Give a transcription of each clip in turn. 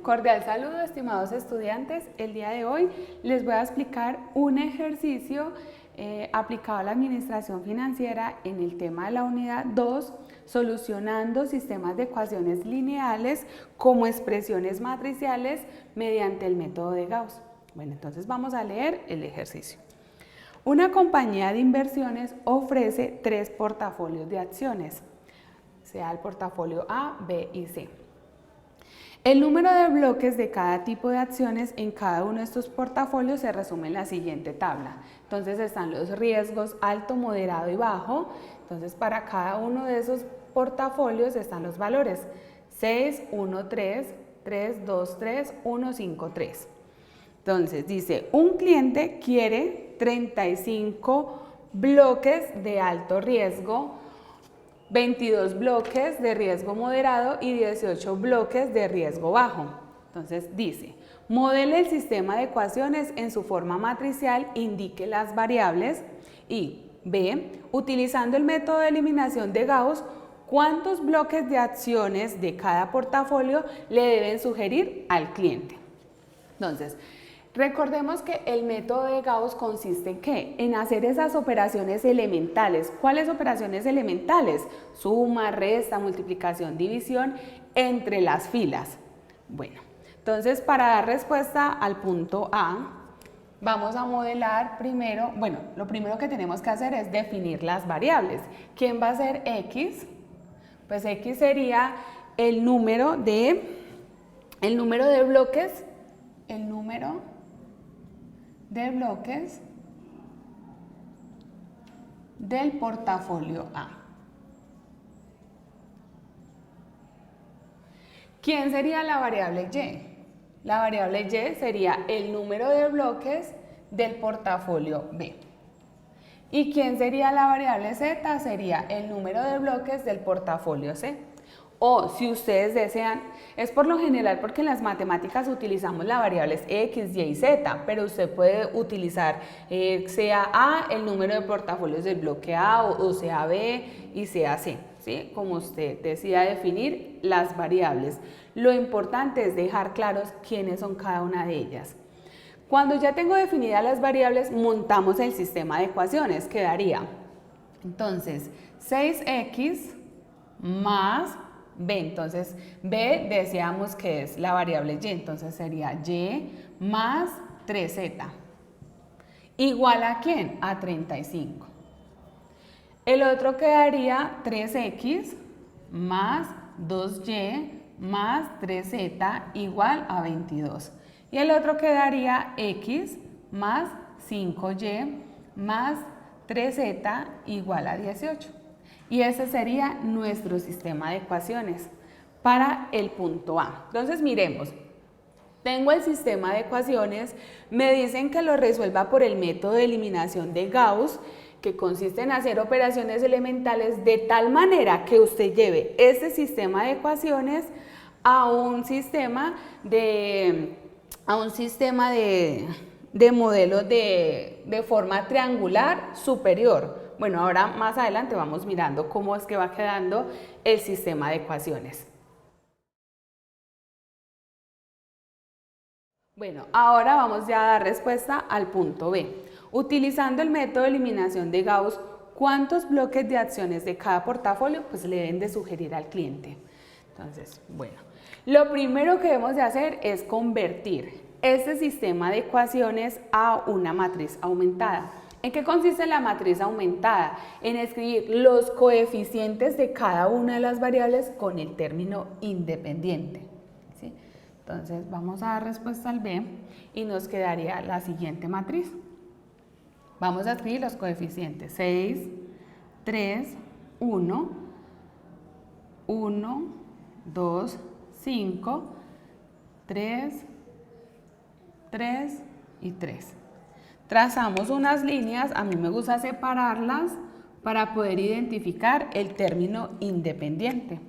cordial saludo, estimados estudiantes. El día de hoy les voy a explicar un ejercicio aplicado a la administración financiera en el tema de la unidad 2, solucionando sistemas de ecuaciones lineales como expresiones matriciales mediante el método de Gauss. Bueno, entonces vamos a leer el ejercicio. Una compañía de inversiones ofrece 3 portafolios de acciones, sea el portafolio A, B y C. El número de bloques de cada tipo de acciones en cada uno de estos portafolios se resume en la siguiente tabla. Entonces están los riesgos alto, moderado y bajo. Entonces para cada uno de esos portafolios están los valores 6, 1, 3, 3, 2, 3, 1, 5, 3. Entonces dice, un cliente quiere 35 bloques de alto riesgo, 22 bloques de riesgo moderado y 18 bloques de riesgo bajo. Entonces dice, modele el sistema de ecuaciones en su forma matricial, indique las variables y B, utilizando el método de eliminación de Gauss, ¿cuántos bloques de acciones de cada portafolio le deben sugerir al cliente? Entonces, recordemos que el método de Gauss consiste en ¿qué? En hacer esas operaciones elementales. ¿Cuáles operaciones elementales? Suma, resta, multiplicación, división entre las filas. Bueno, entonces para dar respuesta al punto A, vamos a modelar primero, bueno, lo primero que tenemos que hacer es definir las variables. ¿Quién va a ser X? Pues X sería el número de bloques, del portafolio A. ¿Quién sería la variable Y? La variable Y sería el número de bloques del portafolio B. ¿Y quién sería la variable Z? Sería el número de bloques del portafolio C. O si ustedes desean, es por lo general porque en las matemáticas utilizamos las variables X, Y y Z, pero usted puede utilizar sea A el número de portafolios del bloque A o sea B y sea C, ¿sí? Como usted decida definir las variables. Lo importante es dejar claros quiénes son cada una de ellas. Cuando ya tengo definidas las variables, montamos el sistema de ecuaciones. Quedaría entonces 6X más B, entonces B decíamos que es la variable Y, entonces sería Y más 3Z. ¿Igual a quién? A 35. El otro quedaría 3X más 2Y más 3Z igual a 22. Y el otro quedaría X más 5Y más 3Z igual a 18. Y ese sería nuestro sistema de ecuaciones para el punto A. Entonces miremos, tengo el sistema de ecuaciones, me dicen que lo resuelva por el método de eliminación de Gauss, que consiste en hacer operaciones elementales de tal manera que usted lleve este sistema de ecuaciones a un sistema de modelos de forma triangular superior. Bueno, ahora más adelante vamos mirando cómo es que va quedando el sistema de ecuaciones. Bueno, ahora vamos ya a dar respuesta al punto B. Utilizando el método de eliminación de Gauss, ¿cuántos bloques de acciones de cada portafolio pues le deben de sugerir al cliente? Entonces, bueno, lo primero que debemos de hacer es convertir este sistema de ecuaciones a una matriz aumentada. ¿En qué consiste la matriz aumentada? En escribir los coeficientes de cada una de las variables con el término independiente, ¿sí? Entonces vamos a dar respuesta al B y nos quedaría la siguiente matriz. Vamos a escribir los coeficientes 6, 3, 1, 1, 2, 5, 3, 3 y 3. Trazamos unas líneas, a mí me gusta separarlas para poder identificar el término independiente.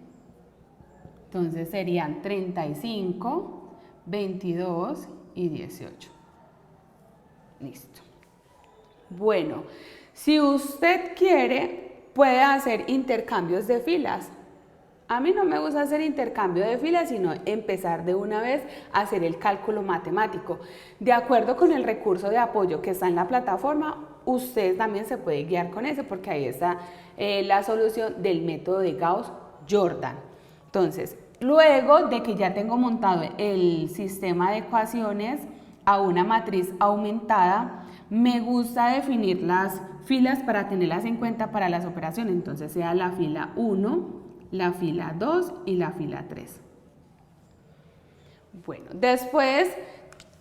Entonces serían 35, 22 y 18. Listo. Bueno, si usted quiere, puede hacer intercambios de filas. A mí no me gusta hacer intercambio de filas, sino empezar de una vez a hacer el cálculo matemático. De acuerdo con el recurso de apoyo que está en la plataforma, usted también se puede guiar con ese, porque ahí está la solución del método de Gauss-Jordan. Entonces, luego de que ya tengo montado el sistema de ecuaciones a una matriz aumentada, me gusta definir las filas para tenerlas en cuenta para las operaciones. Entonces, sea la fila 1, la fila 2 y la fila 3. Bueno, después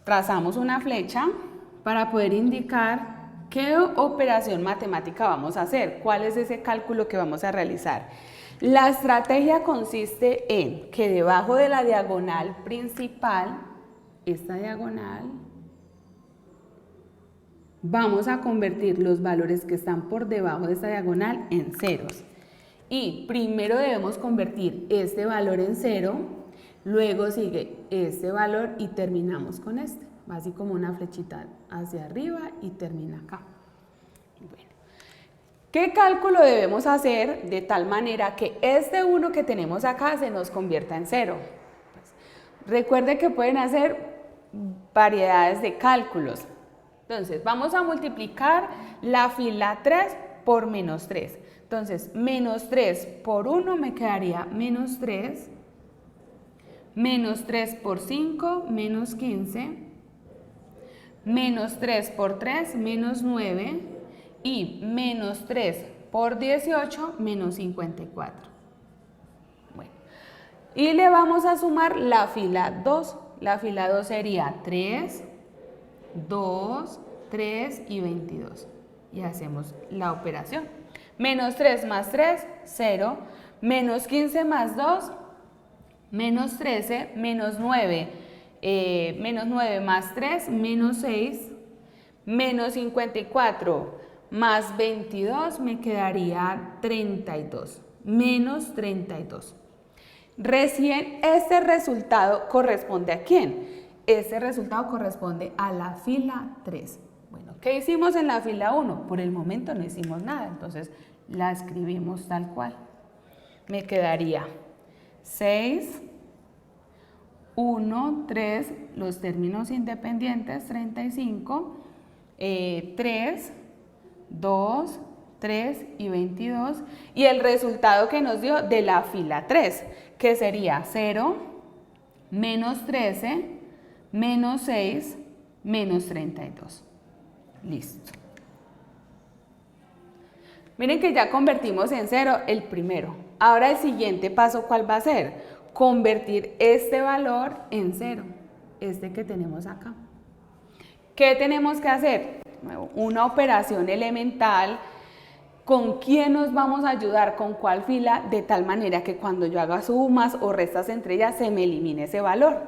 trazamos una flecha para poder indicar qué operación matemática vamos a hacer, cuál es ese cálculo que vamos a realizar. La estrategia consiste en que debajo de la diagonal principal, esta diagonal, vamos a convertir los valores que están por debajo de esta diagonal en ceros. Y primero debemos convertir este valor en 0, luego sigue este valor y terminamos con este. Va así como una flechita hacia arriba y termina acá. Bueno, ¿qué cálculo debemos hacer de tal manera que este 1 que tenemos acá se nos convierta en 0? Pues, recuerde que pueden hacer variedades de cálculos. Entonces, vamos a multiplicar la fila 3 por menos 3. Entonces, menos 3 por 1 me quedaría menos 3, menos 3 por 5, menos 15, menos 3 por 3, menos 9, y menos 3 por 18, menos 54. Bueno, y le vamos a sumar la fila 2. La fila 2 sería 3, 2, 3 y 22. Y hacemos la operación. Menos 3 más 3, 0. Menos 15 más 2, menos 13. Menos 9, menos 9 más 3, menos 6. Menos 54 más 22 me quedaría 32. Menos 32. Recién este resultado corresponde ¿a quién? Este resultado corresponde a la fila 3. Bueno, ¿qué hicimos en la fila 1? Por el momento no hicimos nada, entonces la escribimos tal cual. Me quedaría 6, 1, 3, los términos independientes, 35, 3, 2, 3 y 22. Y el resultado que nos dio de la fila 3, que sería 0, menos 13, menos 6, menos 32. Listo. Miren que ya convertimos en 0 el primero. Ahora el siguiente paso, ¿cuál va a ser? Convertir este valor en 0, este que tenemos acá. ¿Qué tenemos que hacer? Una operación elemental. ¿Con quién nos vamos a ayudar? ¿Con cuál fila? De tal manera que cuando yo haga sumas o restas entre ellas se me elimine ese valor.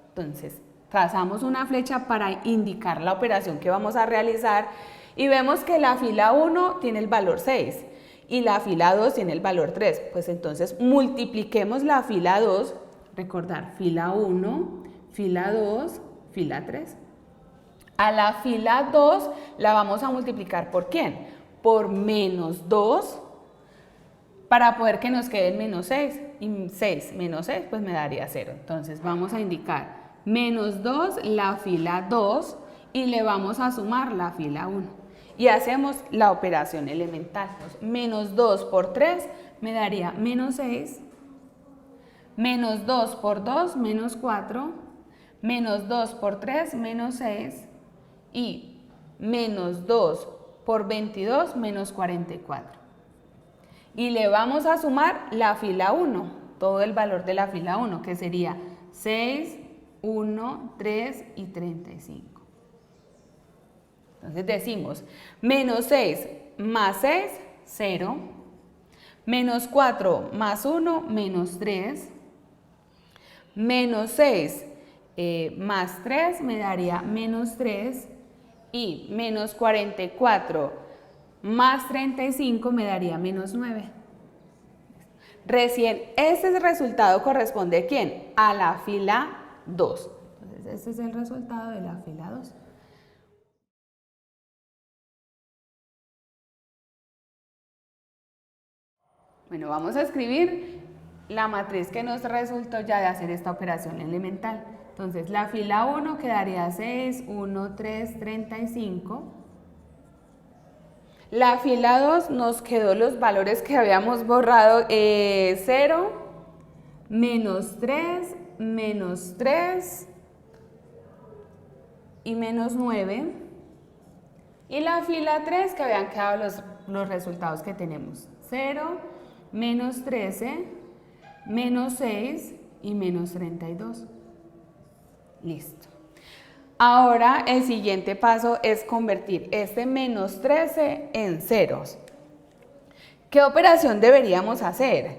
Entonces, trazamos una flecha para indicar la operación que vamos a realizar y vemos que la fila 1 tiene el valor 6 y la fila 2 tiene el valor 3. Pues entonces multipliquemos la fila 2, recordar, fila 1, fila 2, fila 3. A la fila 2 la vamos a multiplicar ¿por quién? Por menos 2 para poder que nos quede el menos 6. Y 6 menos 6 pues me daría 0. Entonces vamos a indicar menos 2 la fila 2 y le vamos a sumar la fila 1. Y hacemos la operación elemental. Entonces, menos 2 por 3 me daría menos 6. Menos 2 por 2, menos 4. Menos 2 por 3, menos 6. Y menos 2 por 22, menos 44. Y le vamos a sumar la fila 1, todo el valor de la fila 1, que sería 6, 1, 3 y 35. Entonces decimos, menos 6 más 6, 0. Menos 4 más 1, menos 3. Menos 6 más 3 me daría menos 3. Y menos 44 más 35 me daría menos 9. Recién, este resultado corresponde ¿a quién? A la fila 2. Entonces, este es el resultado de la fila 2. Bueno, vamos a escribir la matriz que nos resultó ya de hacer esta operación elemental. Entonces la fila 1 quedaría 6, 1, 3, 35. La fila 2 nos quedó los valores que habíamos borrado, 0, menos 3, menos 3 y menos 9. Y la fila 3 que habían quedado los resultados que tenemos, 0, menos 13, menos 6 y menos 32. Listo. Ahora el siguiente paso es convertir este menos 13 en ceros. ¿Qué operación deberíamos hacer?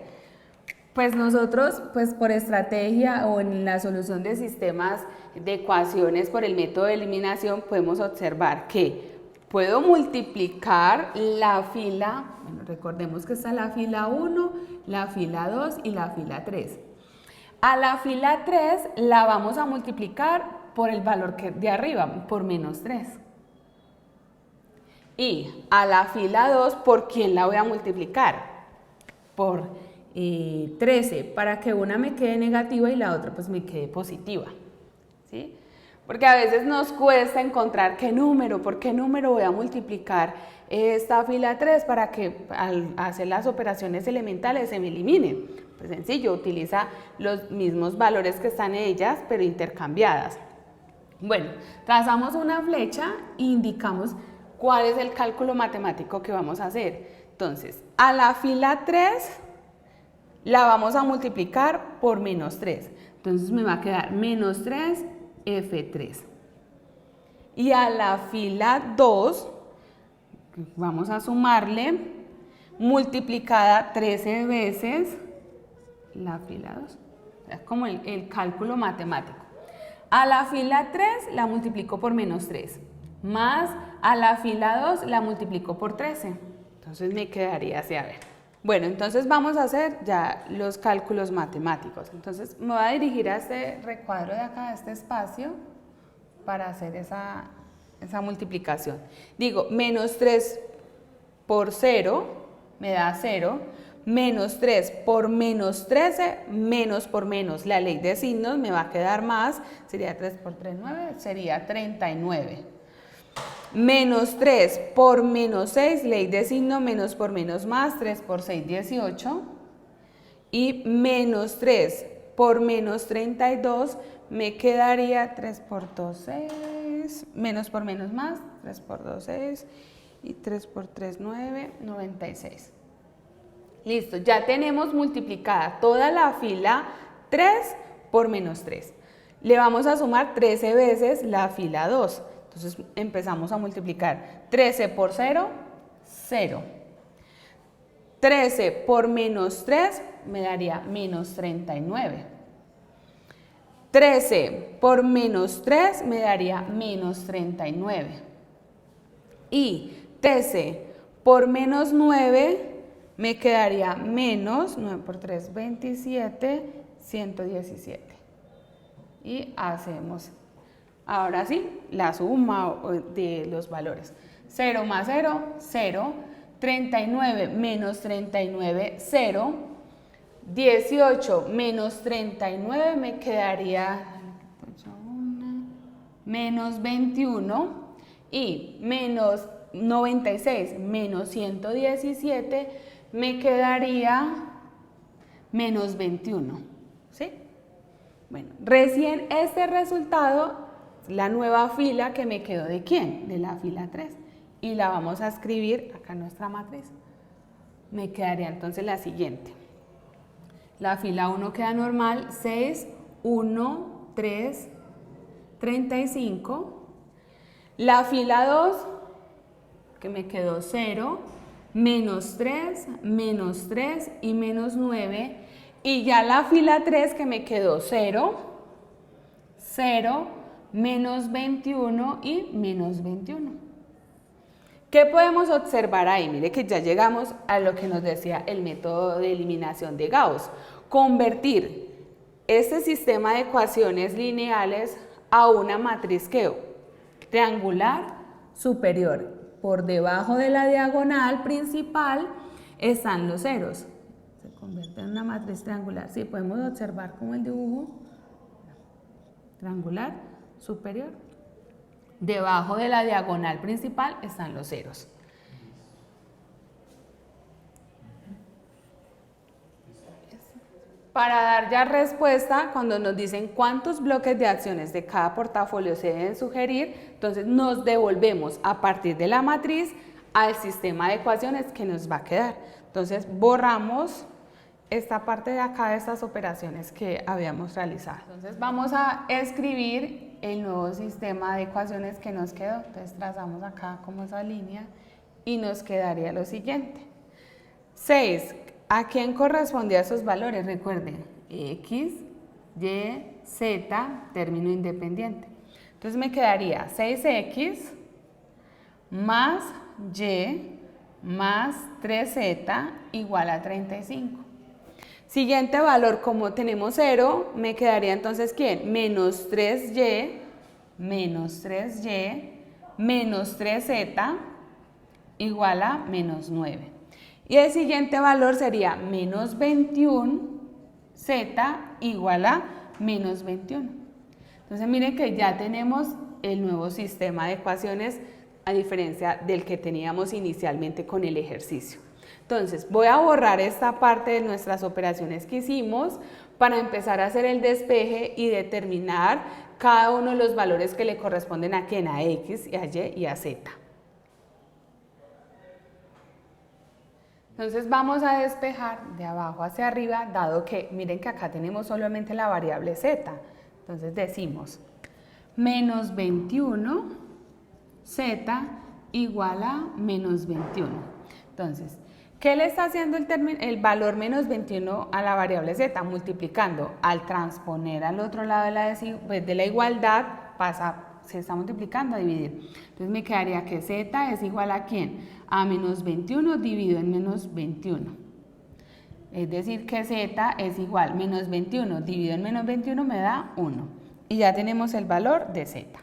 Pues nosotros, pues por estrategia o en la solución de sistemas de ecuaciones por el método de eliminación, podemos observar que puedo multiplicar la fila, bueno, recordemos que está la fila 1, la fila 2 y la fila 3. A la fila 3 la vamos a multiplicar por el valor que de arriba, por menos 3. Y a la fila 2, ¿por quién la voy a multiplicar? Por 13, para que una me quede negativa y la otra pues me quede positiva. ¿Sí? Porque a veces nos cuesta encontrar por qué número voy a multiplicar esta fila 3 para que al hacer las operaciones elementales se me elimine. Pues sencillo, utiliza los mismos valores que están en ellas, pero intercambiadas. Bueno, trazamos una flecha e indicamos cuál es el cálculo matemático que vamos a hacer. Entonces, a la fila 3 la vamos a multiplicar por menos 3. Entonces me va a quedar menos 3 F3. Y a la fila 2 vamos a sumarle multiplicada 13 veces la fila 2. Es como el cálculo matemático. A la fila 3 la multiplico por menos 3, más a la fila 2 la multiplico por 13. Entonces me quedaría así, a ver. Bueno, entonces vamos a hacer ya los cálculos matemáticos. Entonces me voy a dirigir a este recuadro de acá, a este espacio, para hacer esa multiplicación. Digo, menos 3 por 0 me da 0. Menos 3 por menos 13, menos por menos, la ley de signos me va a quedar más, sería 3 por 3, 9, sería 39. Menos 3 por menos 6, ley de signo, menos por menos más, 3 por 6, 18. Y menos 3 por menos 32, me quedaría 3 por 2, 6, menos por menos más, 3 por 2, 6, y 3 por 3, 9, 96. Listo, ya tenemos multiplicada toda la fila 3 por menos 3. Le vamos a sumar 13 veces la fila 2. Entonces empezamos a multiplicar 13 por 0, 0. 13 por menos 3 me daría menos 39. 13 por menos 3 me daría menos 39. Y 13 por menos 9 me quedaría menos 9 por 3, 27, 117. Y hacemos, ahora sí, la suma de los valores. 0 más 0, 0. 39 menos 39, 0. 18 menos 39 me quedaría menos 21. Y menos 96 menos 117 me quedaría menos 21, ¿sí? Bueno, recién este resultado, la nueva fila que me quedó ¿de quién? De la fila 3. Y la vamos a escribir acá en nuestra matriz. Me quedaría entonces la siguiente. La fila 1 queda normal, 6, 1, 3, 35. La fila 2, que me quedó 0, menos 3 y menos 9, y ya la fila 3 que me quedó 0, 0, menos 21 y menos 21. ¿Qué podemos observar ahí? Mire que ya llegamos a lo que nos decía el método de eliminación de Gauss. Convertir este sistema de ecuaciones lineales a una matriz triangular superior. Por debajo de la diagonal principal están los ceros. se convierte en una matriz triangular. Sí, podemos observar como el dibujo triangular superior. Debajo de la diagonal principal están los ceros. Para dar ya respuesta, cuando nos dicen cuántos bloques de acciones de cada portafolio se deben sugerir, entonces nos devolvemos a partir de la matriz al sistema de ecuaciones que nos va a quedar. Entonces borramos esta parte de acá de estas operaciones que habíamos realizado. Entonces vamos a escribir el nuevo sistema de ecuaciones que nos quedó. Entonces trazamos acá como esa línea y nos quedaría lo siguiente. 6. ¿A quién correspondía esos valores? Recuerden, X, Y, Z, término independiente. Entonces me quedaría 6X más Y más 3Z igual a 35. Siguiente valor, como tenemos 0, me quedaría entonces ¿quién? Menos 3Y, menos 3Y, menos 3Z igual a menos 9. Y el siguiente valor sería menos 21Z igual a menos 21. Entonces miren que ya tenemos el nuevo sistema de ecuaciones a diferencia del que teníamos inicialmente con el ejercicio. Entonces voy a borrar esta parte de nuestras operaciones que hicimos para empezar a hacer el despeje y determinar cada uno de los valores que le corresponden a quién, a X, a Y y a Z. Entonces vamos a despejar de abajo hacia arriba, dado que miren que acá tenemos solamente la variable Z. Entonces decimos menos 21 Z igual a menos 21. Entonces, ¿qué le está haciendo el valor menos 21 a la variable Z? Multiplicando. Al transponer al otro lado de la igualdad, se está multiplicando a dividir. Entonces me quedaría que Z es igual a ¿quién? A menos 21 dividido en menos 21. Es decir que Z es igual, menos 21 dividido en menos 21 me da 1. Y ya tenemos el valor de Z.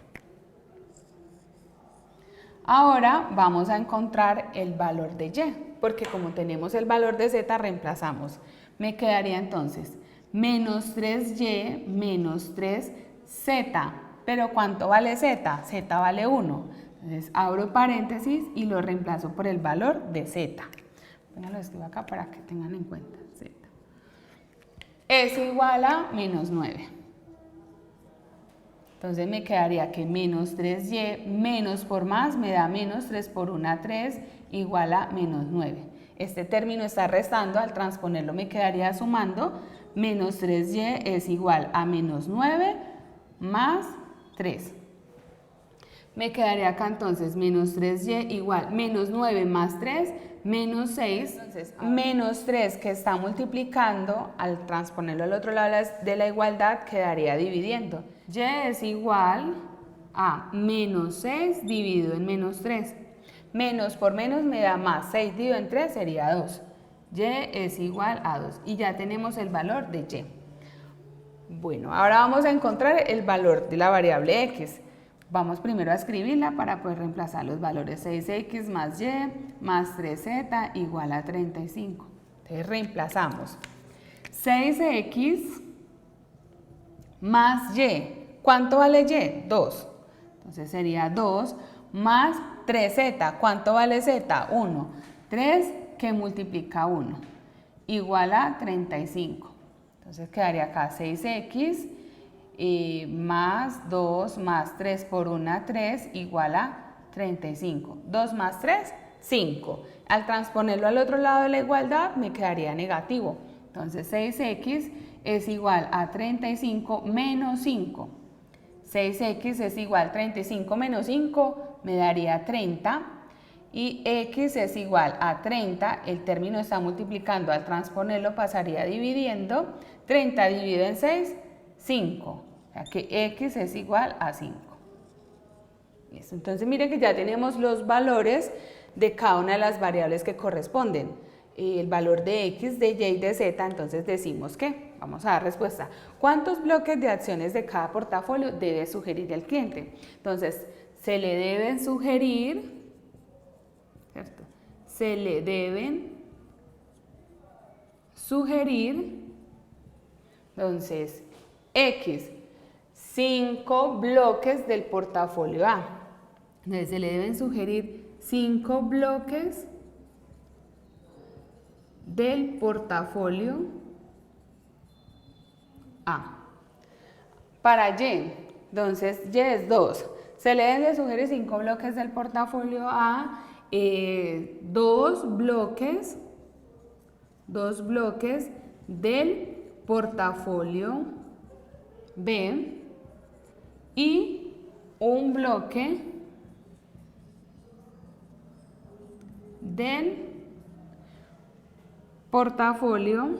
Ahora vamos a encontrar el valor de Y, porque como tenemos el valor de Z, reemplazamos. Me quedaría entonces menos 3Y menos 3Z. Pero ¿cuánto vale Z? Z vale 1. Entonces abro paréntesis y lo reemplazo por el valor de Z. Bueno, lo escribo acá para que tengan en cuenta. Z es igual a menos 9. Entonces me quedaría que menos 3Y menos por más me da menos 3 por 1, 3 igual a menos 9. Este término está restando, al transponerlo me quedaría sumando. Menos 3Y es igual a menos 9 más 3. Me quedaría acá entonces menos 3Y igual menos 9 más 3, menos 6. Entonces, menos 3 que está multiplicando, al transponerlo al otro lado de la igualdad, quedaría dividiendo. Y es igual a menos 6 dividido en menos 3. Menos por menos me da más. 6 dividido en 3 sería 2. Y es igual a 2. Y ya tenemos el valor de Y. Bueno, ahora vamos a encontrar el valor de la variable X. Vamos primero a escribirla para poder reemplazar los valores. 6X más Y más 3Z igual a 35. Entonces reemplazamos. 6X más Y. ¿Cuánto vale Y? 2. Entonces sería 2 más 3Z. ¿Cuánto vale Z? 1. 3 que multiplica 1. Igual a 35. Entonces quedaría acá 6X más 2 más 3 por 1, 3 igual a 35. 2 más 3, 5. Al transponerlo al otro lado de la igualdad me quedaría negativo. Entonces 6X es igual a 35 menos 5. 6X es igual a 35 menos 5, me daría 30. Y X es igual a 30, el término está multiplicando, al transponerlo pasaría dividiendo. 30 dividido en 6, 5. O sea que X es igual a 5. Listo. Entonces miren que ya tenemos los valores de cada una de las variables que corresponden. El valor de X, de Y y de Z, entonces decimos que, vamos a dar respuesta. ¿Cuántos bloques de acciones de cada portafolio debe sugerir el cliente? Entonces, se le deben sugerir, ¿cierto? Se le deben sugerir, entonces, X, 5 bloques del portafolio A. Entonces, se le deben sugerir 5 bloques del portafolio A. Para Y, entonces Y es 2. Se le deben de sugerir 5 bloques del portafolio A, 2 bloques del portafolio B y un bloque del portafolio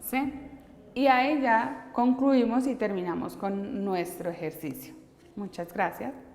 C. Y ahí ya concluimos y terminamos con nuestro ejercicio. Muchas gracias.